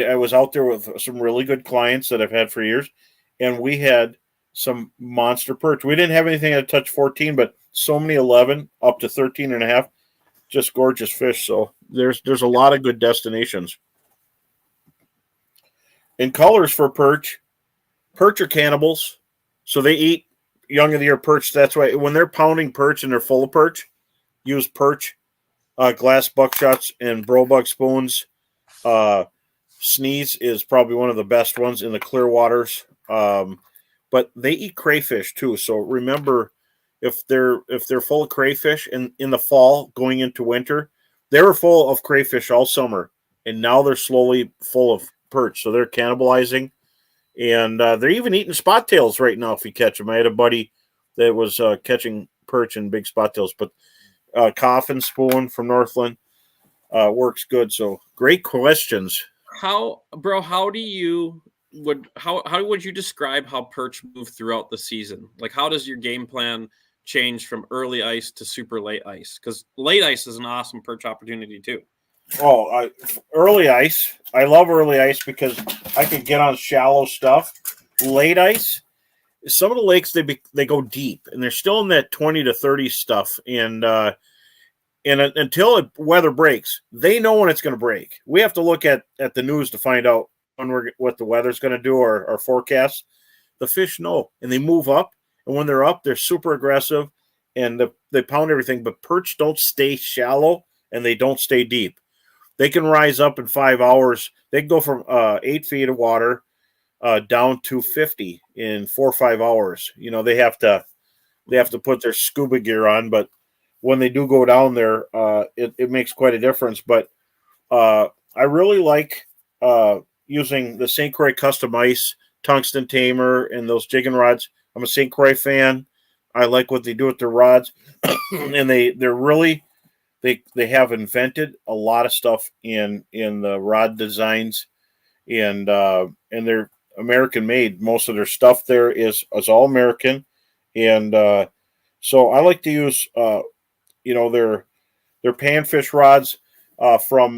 I was out there with some really good clients that I've had for years, and we had some monster perch. We didn't have anything that touched 14, but so many 11 up to 13 and a half, just gorgeous fish. So there's a lot of good destinations. In colors for perch are cannibals, so they eat young of the year perch. That's why when they're pounding perch and they're full of perch, use perch, glass buckshots, and brobug spoons. Sneeze is probably one of the best ones in the clear waters. But they eat crayfish too. So remember, if they're full of crayfish in the fall going into winter, they were full of crayfish all summer, and now they're slowly full of perch. So they're cannibalizing, and they're even eating spot tails right now if you catch them. I had a buddy that was catching perch and big spot tails, but coffin spoon from Northland works good. So great questions. How would you describe how perch move throughout the season? Like, how does your game plan change from early ice to super late ice? Because late ice is an awesome perch opportunity too. Oh, early ice. I love early ice because I could get on shallow stuff. Late ice, some of the lakes they go deep, and they're still in that 20 to 30 stuff, and until weather breaks, they know when it's going to break. We have to look at the news to find out what the weather's going to do, or our forecasts. The fish know, and they move up, and when they're up, they're super aggressive, and they pound everything. But perch don't stay shallow, and they don't stay deep. They can rise up in 5 hours. They can go from 8 feet of water down to 50 in 4 or 5 hours. You know, they have to put their scuba gear on, but when they do go down there, it makes quite a difference. But I really like using the St. Croix Custom Ice tungsten tamer and those jigging rods. I'm a St. Croix fan. I like what they do with their rods, and they're really they have invented a lot of stuff in the rod designs, and they're American made. Most of their stuff there is all American, and so I like to use their panfish rods from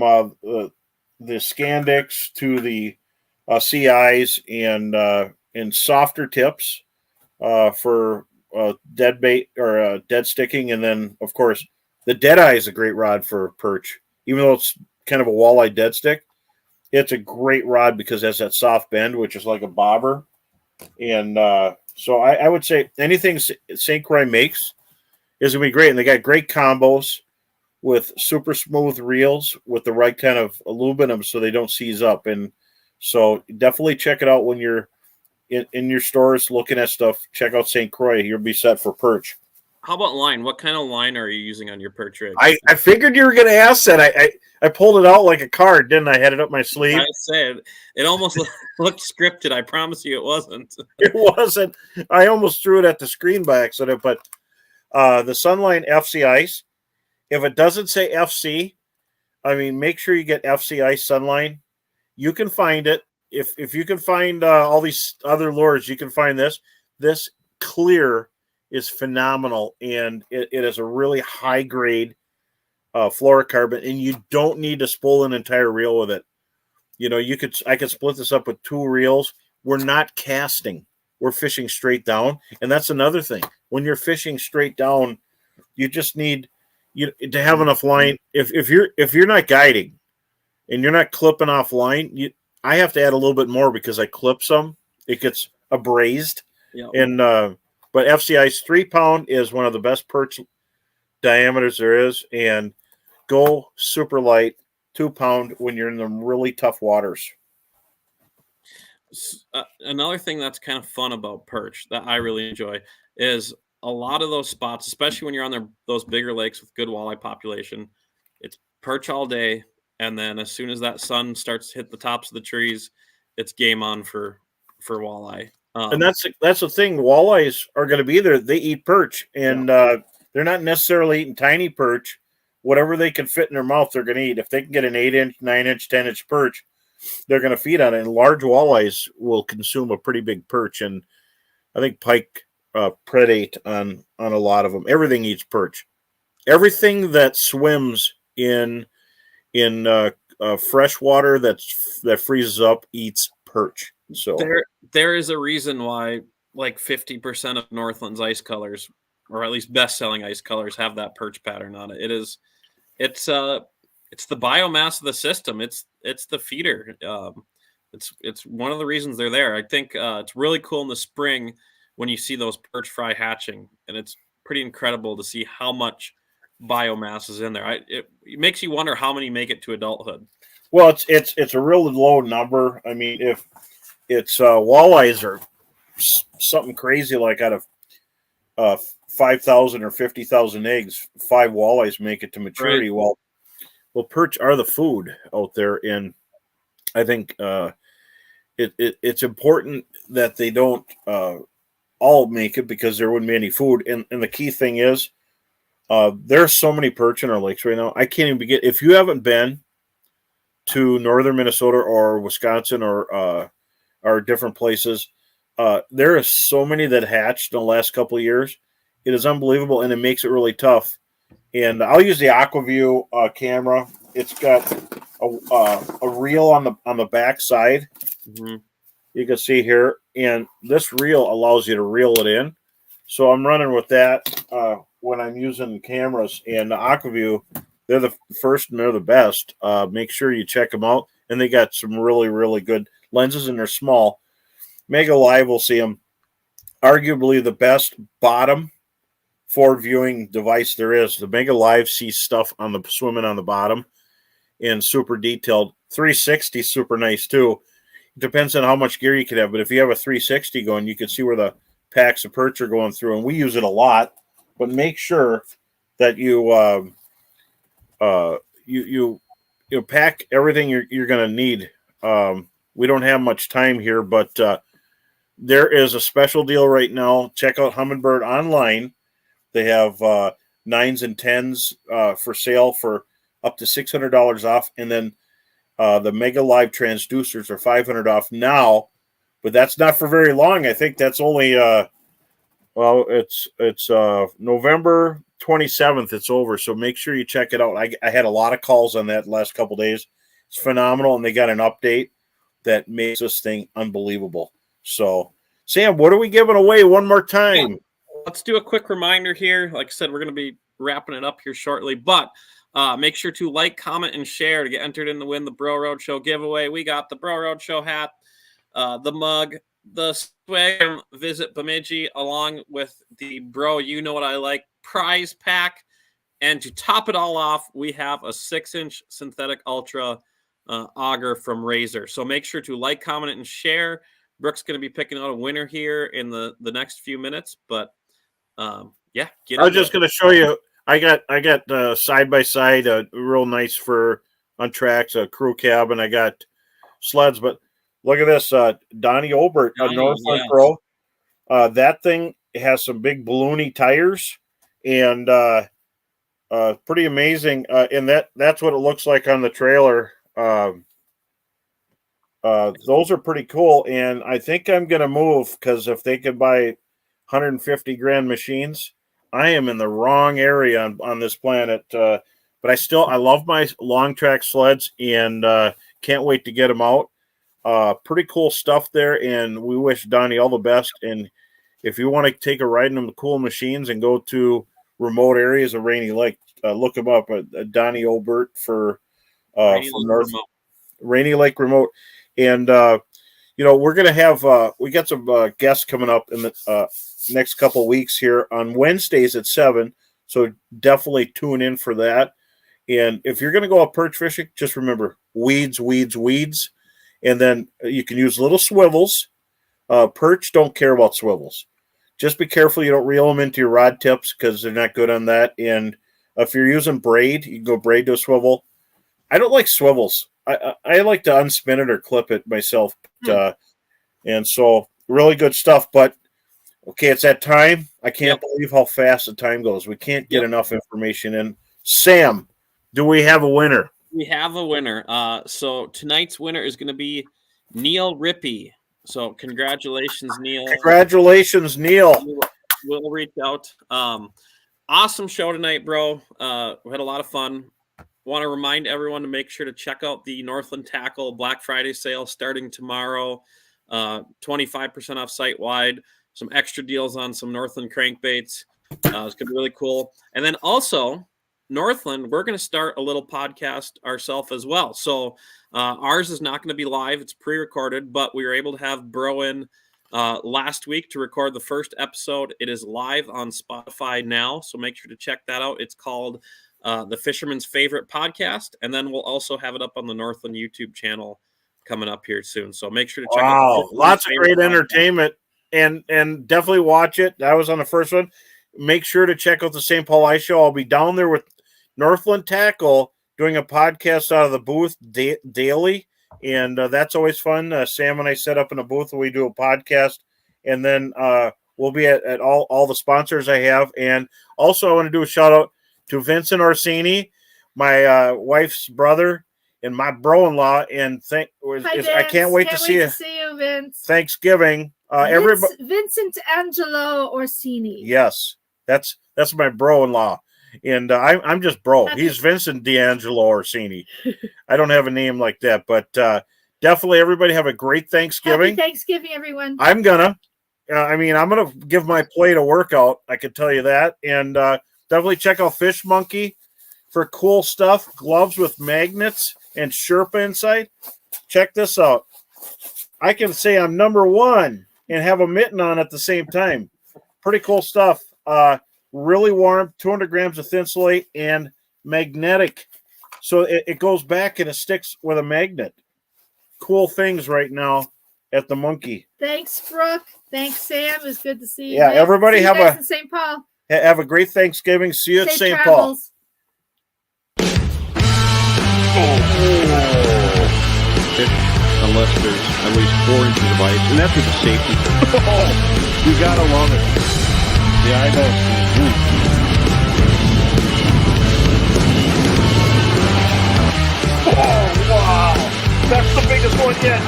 the Scandics to the CIs and softer tips for dead bait or dead sticking, and then of course the dead eye is a great rod for perch, even though it's kind of a walleye dead stick. It's a great rod because it has that soft bend, which is like a bobber, and so I would say anything St. Croix makes is gonna be great, and they got great combos with super smooth reels with the right kind of aluminum so they don't seize up. And so definitely check it out when you're in your stores looking at stuff. Check out St. Croix. You'll be set for perch. How about line? What kind of line are you using on your perch rig? I figured you were going to ask that. I pulled it out like a card, didn't I? Had it up my sleeve. I said it almost looked scripted. I promise you it wasn't. It wasn't. I almost threw it at the screen by accident, but the Sunline FC Ice, if it doesn't say FC, I mean, make sure you get FC Ice Sunline. You can find it. If you can find all these other lures, you can find this. This clear is phenomenal, and it is a really high grade fluorocarbon, and you don't need to spool an entire reel with it. You know, I could split this up with 2 reels. We're not casting. We're fishing straight down, and that's another thing. When you're fishing straight down, you just need to have enough line. If you're not guiding and you're not clipping off line, I have to add a little bit more because I clip some. It gets abrased. Yeah. And but FCI's 3-pound is one of the best perch diameters there is, and go super light 2-pound when you're in the really tough waters. Another thing that's kind of fun about perch that I really enjoy is a lot of those spots, especially when you're on those bigger lakes with good walleye population. It's perch all day, and then as soon as that sun starts to hit the tops of the trees, it's game on for walleye. And that's the thing. Walleyes are going to be there. They eat perch, and they're not necessarily eating tiny perch. Whatever they can fit in their mouth, they're going to eat. If they can get an 8-inch, 9-inch, 10-inch perch, they're going to feed on it. And large walleyes will consume a pretty big perch. And I think pike predate on a lot of them. Everything eats perch. Everything that swims in fresh water that freezes up eats perch. So there is a reason why like 50% of Northland's ice colors, or at least best-selling ice colors, have that perch pattern on it. It's the biomass of the system. It's the feeder. It's one of the reasons they're there. I think it's really cool in the spring when you see those perch fry hatching, and it's pretty incredible to see how much biomass is in there. It makes you wonder how many make it to adulthood. Well, it's a really low number. I mean, if it's walleyes are something crazy, like out of 5,000 or 50,000 eggs, 5 walleyes make it to maturity. Right. Well, perch are the food out there, and I think it's important that they don't all make it, because there wouldn't be any food. And the key thing is, there's so many perch in our lakes right now. I can't even begin. If you haven't been to northern Minnesota or Wisconsin or different places, there are so many that hatched in the last couple of years. It is unbelievable, and it makes it really tough. And I'll use the AquaView camera. It's got a reel on the back side. Mm-hmm. You can see here, and this reel allows you to reel it in. So I'm running with that when I'm using cameras. And the AquaView, they're the first and they're the best. Make sure you check them out. And they got some really, really good lenses, and they're small. Mega Live will see them. Arguably the best bottom forward viewing device there is. The Mega Live sees stuff on the swimming on the bottom and super detailed. 360 super nice too. It depends on how much gear you could have, but if you have a 360 going, you can see where the packs of perch are going through, and we use it a lot. But make sure that you pack everything you're going to need. We don't have much time here, but there is a special deal right now. Check out Humminbird online. They have 9s and 10s for sale for up to $600 off, and then the Mega Live transducers are $500 off now. But that's not for very long. I think that's only it's November 27th. It's over, so make sure you check it out. I had a lot of calls on that last couple days. It's phenomenal, and they got an update that makes this thing unbelievable. So, Sam, what are we giving away one more time? Yeah. Let's do a quick reminder here. Like I said, we're going to be wrapping it up here shortly, but make sure to like, comment, and share to get entered in to win the Bro Roadshow giveaway. We got the Bro Roadshow hat, the mug, the swag from Visit Bemidji, along with the Bro You Know What I Like prize pack. And to top it all off, we have a 6-inch synthetic ultra auger from Razor. So make sure to like, comment, and share. Brooke's going to be picking out a winner here in the next few minutes, but yeah. I was just going to show you. I got side by side, real nice for on tracks, a crew cab, and I got sleds. But look at this, Donnie Obert, a Northland Pro. That thing has some big balloony tires, and pretty amazing. And that's what it looks like on the trailer. Those are pretty cool, and I think I'm going to move, because if they could buy $150,000 machines, I am in the wrong area on this planet. But I love my long track sleds, and can't wait to get them out. Pretty cool stuff there, and we wish Donnie all the best. And if you want to take a ride in them cool machines and go to remote areas of Rainy Lake, look him up at Donnie Obert for North Rainy Lake Remote. And we're gonna have we got some guests coming up in the next couple of weeks here on Wednesdays at 7. So definitely tune in for that. And if you're gonna go out perch fishing, just remember weeds, weeds, weeds, and then you can use little swivels. Perch don't care about swivels. Just be careful you don't reel them into your rod tips because they're not good on that. And if you're using braid, you can go braid to a swivel. I don't like swivels. I like to unspin it or clip it myself. But, and so really good stuff. But, okay, it's that time. I can't believe how fast the time goes. We can't get enough information in. Sam, do we have a winner? We have a winner. So tonight's winner is going to be Neil Rippey. So congratulations, Neil. Congratulations, Neil. We'll reach out. Awesome show tonight, bro. We had a lot of fun. Want to remind everyone to make sure to check out the Northland Tackle Black Friday sale starting tomorrow. 25% off site-wide. Some extra deals on some Northland crankbaits. It's going to be really cool. And then also, Northland, we're going to start a little podcast ourselves as well. So ours is not going to be live. It's pre-recorded, but we were able to have Bro in last week to record the first episode. It is live on Spotify now, so make sure to check that out. It's called The Fisherman's Favorite Podcast, and then we'll also have it up on the Northland YouTube channel coming up here soon. So make sure to check out. Lots of great entertainment, and definitely watch it. I was on the first one. Make sure to check out the St. Paul Ice Show. I'll be down there with Northland Tackle doing a podcast out of the booth daily, and that's always fun. Sam and I set up in a booth and we do a podcast, and then we'll be at all the sponsors I have. And also I want to do a shout out to Vincent Orsini, my wife's brother and my bro-in-law, and I can't wait to see you, Vince. Thanksgiving. Vincent Angelo Orsini. Yes, that's my bro-in-law. And I'm just bro. He's Vincent D'Angelo Orsini. I don't have a name like that, but definitely everybody have a great Thanksgiving. Happy Thanksgiving, everyone. I'm gonna give my plate a workout. I can tell you that. And definitely check out Fish Monkey for cool stuff. Gloves with magnets and Sherpa inside. Check this out. I can say I'm number one and have a mitten on at the same time. Pretty cool stuff. Really warm, 200 grams of Thinsulate and magnetic. So it goes back and it sticks with a magnet. Cool things right now at the Monkey. Thanks, Brooke. Thanks, Sam. It was good to see you. Yeah, everybody have in St. Paul. Have a great Thanksgiving. See you at Safe St. travels. Paul. Unless there's at least 4 inches of ice, and that's with the safety. You gotta love it. Yeah, I know. Oh, wow. That's the biggest one yet.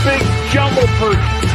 Big jumbo perch.